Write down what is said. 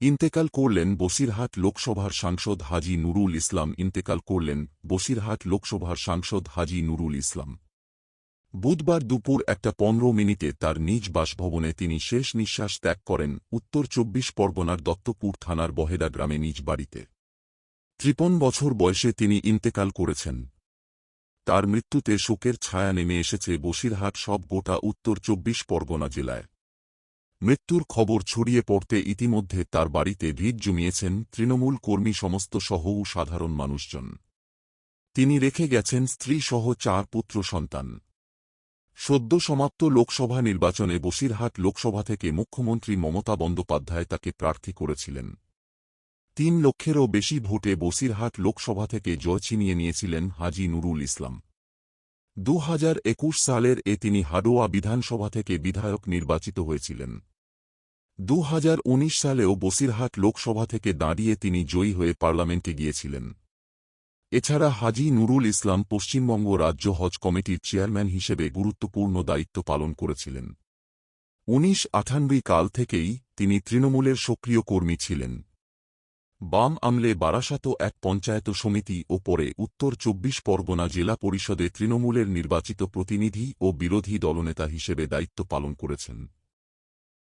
ইন্তেকাল করলেন বসিরহাট লোকসভার সাংসদ হাজী নুরুল ইসলাম। ইন্তেকাল করলেন বসিরহাট লোকসভার সাংসদ হাজী নুরুল ইসলাম। বুধবার দুপুর 1:15 তার নিজ বাসভবনে তিনি শেষ নিঃশ্বাস ত্যাগ করেন উত্তর 24 পরগনার দত্তপুর থানার বহেদা গ্রামে নিজ বাড়িতে। 53 বছর বয়সে তিনি ইন্তেকাল করেছেন। তার মৃত্যুতে শোকের ছায়া নেমে এসেছে বসিরহাট সব গোটা উত্তর 24 পরগনা জেলায়। মৃত্যুর খবর ছড়িয়ে পড়তে ইতিমধ্যে তার বাড়িতে ভিড় জমিয়েছেন তৃণমূল কর্মী সমস্ত সহ সাধারণ মানুষজন। তিনি রেখে গেছেন স্ত্রীসহ 4 পুত্র সন্তান। সদ্য সমাপ্ত লোকসভা নির্বাচনে বসিরহাট লোকসভা থেকে মুখ্যমন্ত্রী মমতা বন্দ্যোপাধ্যায় তাকে প্রার্থী করেছিলেন। 3 লক্ষেরও বেশি ভোটে বসিরহাট লোকসভা থেকে জয় ছিনিয়ে নিয়েছিলেন হাজী নুরুল ইসলাম। 2021 সালের তিনি হাড়োয়া বিধানসভা থেকে বিধায়ক নির্বাচিত হয়েছিলেন। 2019 সালেও বসিরহাট লোকসভা থেকে দাঁড়িয়ে তিনি জয়ী হয়ে পার্লামেন্টে গিয়েছিলেন। এছাড়া হাজী নুরুল ইসলাম পশ্চিমবঙ্গ রাজ্য হজ কমিটির চেয়ারম্যান হিসেবে গুরুত্বপূর্ণ দায়িত্ব পালন করেছিলেন। 1998 কাল থেকেই তিনি তৃণমূলের সক্রিয় কর্মী ছিলেন। বাম আমলে বারাসাত এক পঞ্চায়েত সমিতি ও পরে উত্তর 24 পরগনা জেলা পরিষদে তৃণমূলের নির্বাচিত প্রতিনিধি ও বিরোধী দলনেতা হিসেবে দায়িত্ব পালন করেছেন।